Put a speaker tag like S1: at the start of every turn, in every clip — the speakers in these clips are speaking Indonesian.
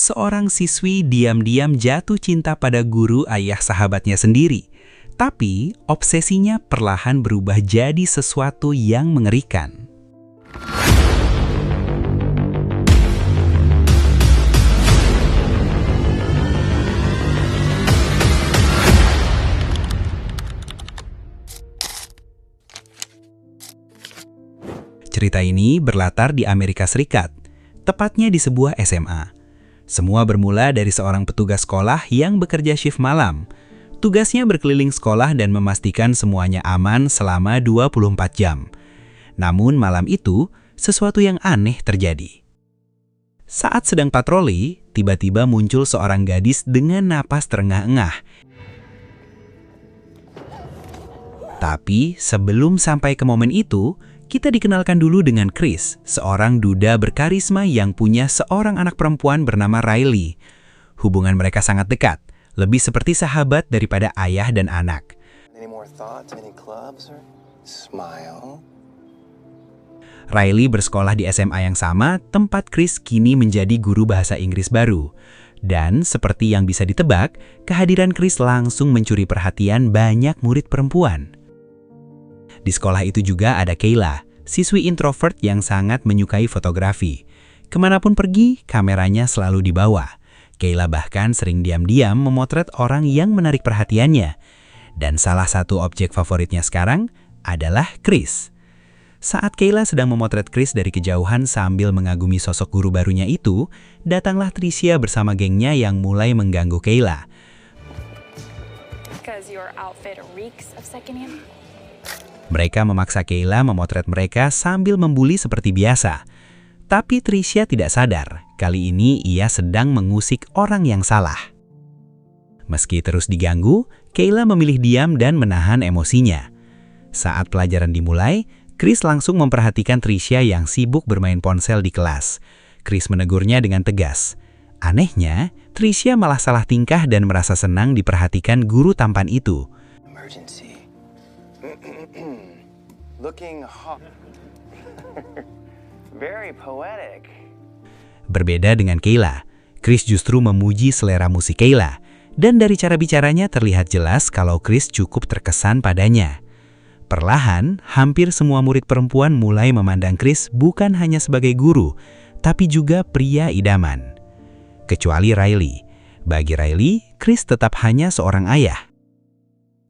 S1: seorang siswi diam-diam jatuh cinta pada guru ayah sahabatnya sendiri. Tapi, obsesinya perlahan berubah jadi sesuatu yang mengerikan. Cerita ini berlatar di Amerika Serikat, tepatnya di sebuah SMA. Semua bermula dari seorang petugas sekolah yang bekerja shift malam. Tugasnya berkeliling sekolah dan memastikan semuanya aman selama 24 jam. Namun malam itu, sesuatu yang aneh terjadi. Saat sedang patroli, tiba-tiba muncul seorang gadis dengan napas terengah-engah. Tapi sebelum sampai ke momen itu, kita dikenalkan dulu dengan Chris, seorang duda berkarisma yang punya seorang anak perempuan bernama Riley. Hubungan mereka sangat dekat, lebih seperti sahabat daripada ayah dan anak. Riley bersekolah di SMA yang sama, tempat Chris kini menjadi guru bahasa Inggris baru. Dan seperti yang bisa ditebak, kehadiran Chris langsung mencuri perhatian banyak murid perempuan. Di sekolah itu juga ada Kayla, siswi introvert yang sangat menyukai fotografi. Kemanapun pergi, kameranya selalu dibawa. Kayla bahkan sering diam-diam memotret orang yang menarik perhatiannya. Dan salah satu objek favoritnya sekarang adalah Chris. Saat Kayla sedang memotret Chris dari kejauhan sambil mengagumi sosok guru barunya itu, datanglah Tricia bersama gengnya yang mulai mengganggu Kayla. Mereka memaksa Kayla memotret mereka sambil membuli seperti biasa. Tapi Tricia tidak sadar, kali ini ia sedang mengusik orang yang salah. Meski terus diganggu, Kayla memilih diam dan menahan emosinya. Saat pelajaran dimulai, Chris langsung memperhatikan Tricia yang sibuk bermain ponsel di kelas. Chris menegurnya dengan tegas. Anehnya, Tricia malah salah tingkah dan merasa senang diperhatikan guru tampan itu.
S2: Looking hot. Very poetic.
S1: Berbeda dengan Kayla, Chris justru memuji selera musik Kayla, dan dari cara bicaranya terlihat jelas kalau Chris cukup terkesan padanya. Perlahan, hampir semua murid perempuan mulai memandang Chris bukan hanya sebagai guru, tapi juga pria idaman. Kecuali Riley. Bagi Riley, Chris tetap hanya seorang ayah.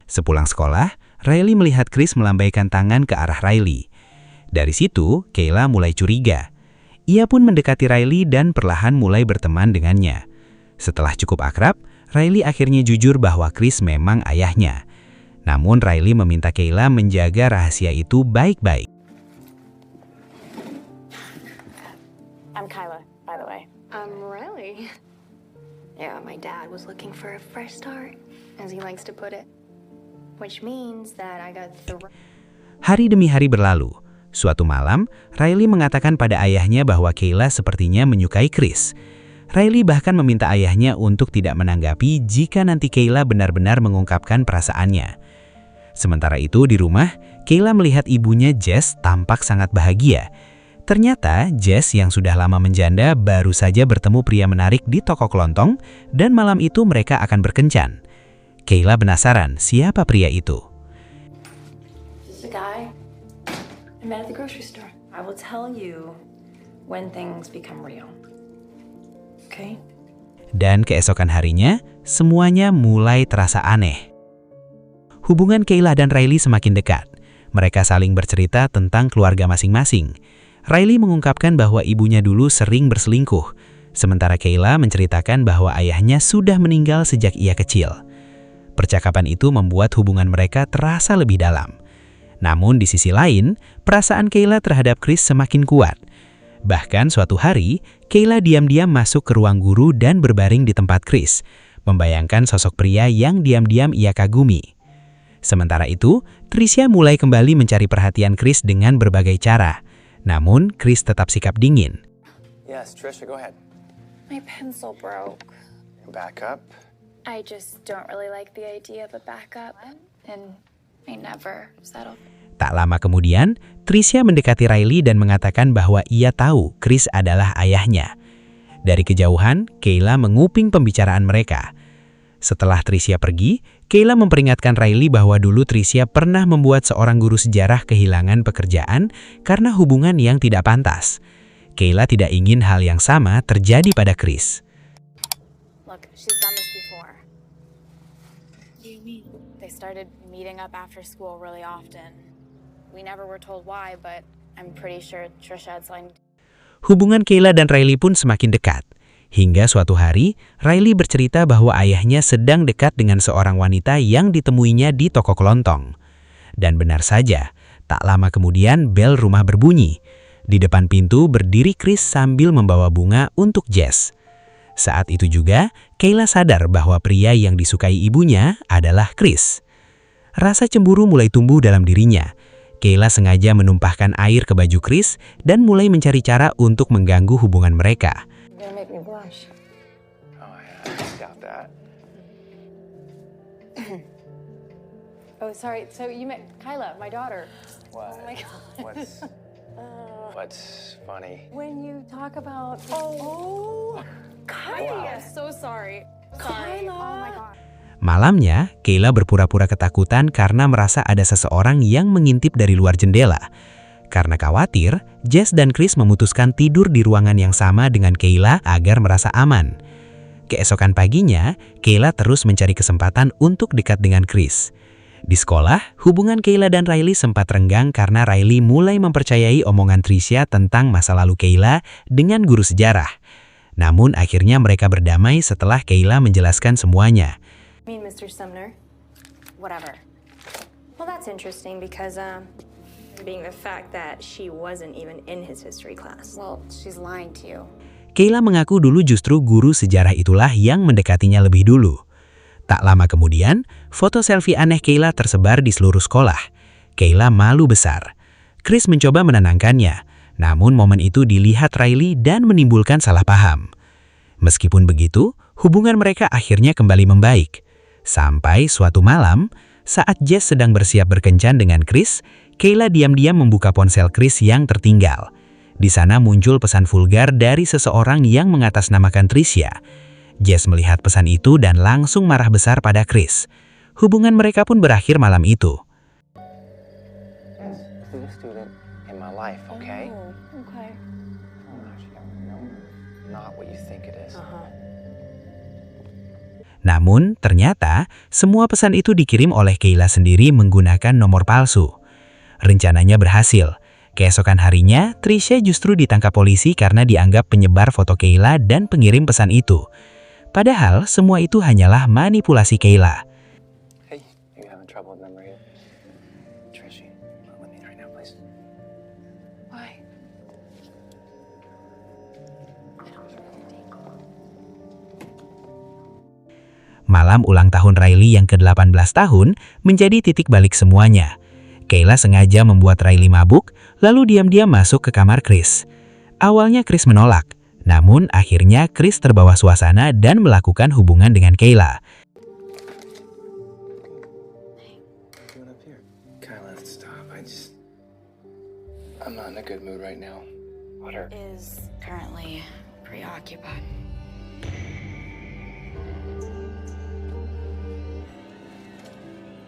S1: Sepulang sekolah, Riley melihat Chris melambaikan tangan ke arah Riley. Dari situ, Kayla mulai curiga. Ia pun mendekati Riley dan perlahan mulai berteman dengannya. Setelah cukup akrab, Riley akhirnya jujur bahwa Chris memang ayahnya. Namun Riley meminta Kayla menjaga rahasia itu baik-baik.
S3: I'm Kyla, by the way.
S4: Riley. Yeah, my dad was looking for a fresh start, as he likes to put it. Which means that I got the...
S1: Hari demi hari berlalu. Suatu malam, Riley mengatakan pada ayahnya bahwa Kayla sepertinya menyukai Chris. Riley bahkan meminta ayahnya untuk tidak menanggapi jika nanti Kayla benar-benar mengungkapkan perasaannya. Sementara itu di rumah, Kayla melihat ibunya Jess tampak sangat bahagia. Ternyata Jess yang sudah lama menjanda baru saja bertemu pria menarik di toko kelontong dan malam itu mereka akan berkencan. Kayla penasaran siapa pria itu.
S4: The guy I met at the grocery store. I will tell you when things become real. Okay?
S1: Dan keesokan harinya, semuanya mulai terasa aneh. Hubungan Kayla dan Riley semakin dekat. Mereka saling bercerita tentang keluarga masing-masing. Riley mengungkapkan bahwa ibunya dulu sering berselingkuh, sementara Kayla menceritakan bahwa ayahnya sudah meninggal sejak ia kecil. Percakapan itu membuat hubungan mereka terasa lebih dalam. Namun di sisi lain, perasaan Kayla terhadap Chris semakin kuat. Bahkan suatu hari, Kayla diam-diam masuk ke ruang guru dan berbaring di tempat Chris, membayangkan sosok pria yang diam-diam ia kagumi. Sementara itu, Tricia mulai kembali mencari perhatian Chris dengan berbagai cara. Namun, Chris tetap sikap dingin.
S2: Yes, Trisha, go ahead.
S3: My pencil broke.
S2: Back up.
S3: I just don't really like the idea of a backup, and I never settled.
S1: Tak lama kemudian, Tricia mendekati Riley dan mengatakan bahwa ia tahu Chris adalah ayahnya. Dari kejauhan, Kayla menguping pembicaraan mereka. Setelah Tricia pergi, Kayla memperingatkan Riley bahwa dulu Tricia pernah membuat seorang guru sejarah kehilangan pekerjaan karena hubungan yang tidak pantas. Kayla tidak ingin hal yang sama terjadi pada Chris.
S3: Look, she's done this before. What do you mean? They started meeting up after school really often. We never were told why, but I'm pretty sure Trisha had something.
S1: Hubungan Kayla dan Riley pun semakin dekat. Hingga suatu hari, Riley bercerita bahwa ayahnya sedang dekat dengan seorang wanita yang ditemuinya di toko kelontong. Dan benar saja, tak lama kemudian bel rumah berbunyi. Di depan pintu berdiri Chris sambil membawa bunga untuk Jess. Saat itu juga, Kayla sadar bahwa pria yang disukai ibunya adalah Chris. Rasa cemburu mulai tumbuh dalam dirinya. Kayla sengaja menumpahkan air ke baju Chris dan mulai mencari cara untuk mengganggu hubungan mereka.
S4: You're gonna make me blush.
S2: Oh, yeah, I doubt that.
S4: Oh, sorry. So you met Kyla, my daughter.
S2: What?
S4: Oh my God.
S2: What's funny?
S4: When you talk about Kyla.
S3: I'm so sorry. Sorry.
S4: Kyla.
S3: Oh my God.
S1: Malamnya, Kayla berpura-pura ketakutan karena merasa ada seseorang yang mengintip dari luar jendela. Karena khawatir, Jess dan Chris memutuskan tidur di ruangan yang sama dengan Kayla agar merasa aman. Keesokan paginya, Kayla terus mencari kesempatan untuk dekat dengan Chris. Di sekolah, hubungan Kayla dan Riley sempat renggang karena Riley mulai mempercayai omongan Tricia tentang masa lalu Kayla dengan guru sejarah. Namun akhirnya mereka berdamai setelah Kayla menjelaskan semuanya.
S4: Mr. Sumner.
S3: Whatever.
S4: Well, that's interesting because, being the fact that she wasn't even in his history class.
S3: Well, she's lying to you.
S1: Kayla mengaku dulu justru guru sejarah itulah yang mendekatinya lebih dulu. Tak lama kemudian, foto selfie aneh Kayla tersebar di seluruh sekolah. Kayla malu besar. Chris mencoba menenangkannya, namun momen itu dilihat Riley dan menimbulkan salah paham. Meskipun begitu, hubungan mereka akhirnya kembali membaik. Sampai suatu malam, saat Jess sedang bersiap berkencan dengan Chris, Kayla diam-diam membuka ponsel Chris yang tertinggal. Di sana muncul pesan vulgar dari seseorang yang mengatasnamakan Tricia. Jess melihat pesan itu dan langsung marah besar pada Chris. Hubungan mereka pun berakhir malam itu.
S2: New student in my life, okay?
S4: Oh, okay.
S2: Not what you think it is.
S1: Namun, ternyata semua pesan itu dikirim oleh Kayla sendiri menggunakan nomor palsu. Rencananya berhasil. Keesokan harinya, Tricia justru ditangkap polisi karena dianggap penyebar foto Kayla dan pengirim pesan itu. Padahal, semua itu hanyalah manipulasi Kayla.
S2: Hey, you having trouble with memory? Trisha, let me right now, please.
S3: Why?
S1: Malam ulang tahun Riley yang ke-18 tahun menjadi titik balik semuanya. Kayla sengaja membuat Riley mabuk, lalu diam-diam masuk ke kamar Chris. Awalnya Chris menolak, namun akhirnya Chris terbawa suasana dan melakukan hubungan dengan Kayla.
S2: Doing up here? Kyla, stop. I'm not in a good mood right now. Water.
S3: Is currently preoccupied.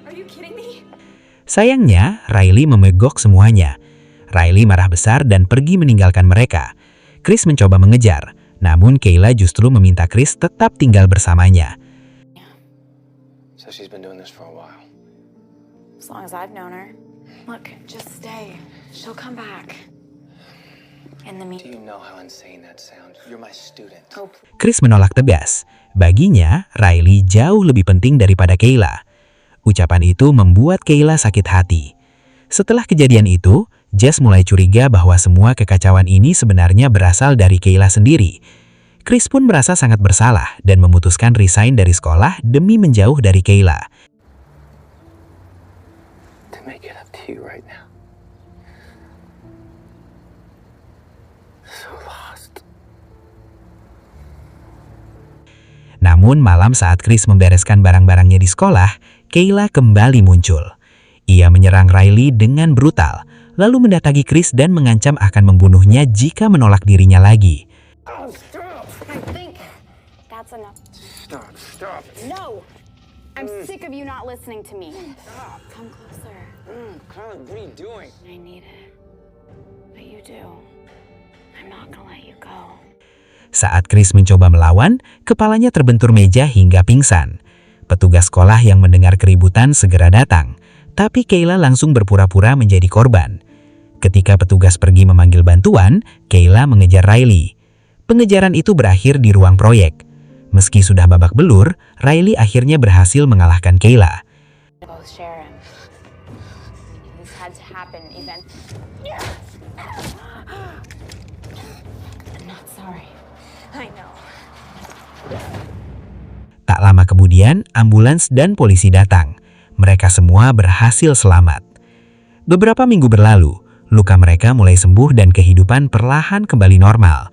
S4: Are you kidding me?
S1: Sayangnya, Riley memegok semuanya. Riley marah besar dan pergi meninggalkan mereka. Chris mencoba mengejar, namun Kayla justru meminta Chris tetap tinggal bersamanya.
S2: So she's been doing this for a while.
S3: As long as I've known her. Look, just stay. She'll come back. In the
S2: Do
S3: meantime.
S2: you know how insane that sounds? You're my student.
S3: Oh,
S1: Chris menolak tegas. Baginya, Riley jauh lebih penting daripada Kayla. Ucapan itu membuat Kayla sakit hati. Setelah kejadian itu, Jess mulai curiga bahwa semua kekacauan ini sebenarnya berasal dari Kayla sendiri. Chris pun merasa sangat bersalah dan memutuskan resign dari sekolah demi menjauh dari Kayla.
S2: To make it up to you right now. So lost.
S1: Namun malam saat Chris membereskan barang-barangnya di sekolah, Kayla kembali muncul. Ia menyerang Riley dengan brutal, lalu mendatangi Chris dan mengancam akan membunuhnya jika menolak dirinya lagi.
S4: Hey,
S3: That's enough.
S2: Stop.
S3: No! I'm sick of you not listening to me. Come closer.
S2: Carla, what are you doing?
S3: I need it. But you do. I'm not gonna let you go.
S1: Saat Chris mencoba melawan, kepalanya terbentur meja hingga pingsan. Petugas sekolah yang mendengar keributan segera datang, tapi Kayla langsung berpura-pura menjadi korban. Ketika petugas pergi memanggil bantuan, Kayla mengejar Riley. Pengejaran itu berakhir di ruang proyek. Meski sudah babak belur, Riley akhirnya berhasil mengalahkan Kayla.
S3: Both share him. This had to happen event.
S4: I'm not sorry.
S3: I know.
S1: Tak lama kemudian, ambulans dan polisi datang. Mereka semua berhasil selamat. Beberapa minggu berlalu, luka mereka mulai sembuh dan kehidupan perlahan kembali normal.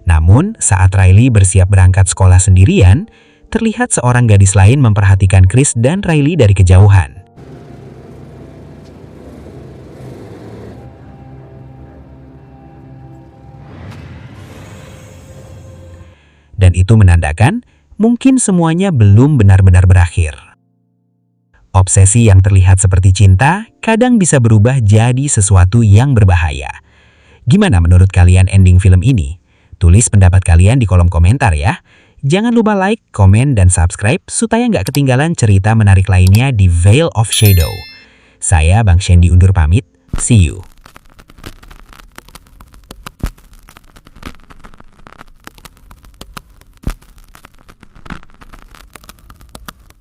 S1: Namun, saat Riley bersiap berangkat sekolah sendirian, terlihat seorang gadis lain memperhatikan Chris dan Riley dari kejauhan. Dan itu menandakan mungkin semuanya belum benar-benar berakhir. Obsesi yang terlihat seperti cinta kadang bisa berubah jadi sesuatu yang berbahaya. Gimana menurut kalian ending film ini? Tulis pendapat kalian di kolom komentar ya. Jangan lupa like, komen, dan subscribe supaya nggak ketinggalan cerita menarik lainnya di Veil of Shadow. Saya Bang Shandy undur pamit. See you.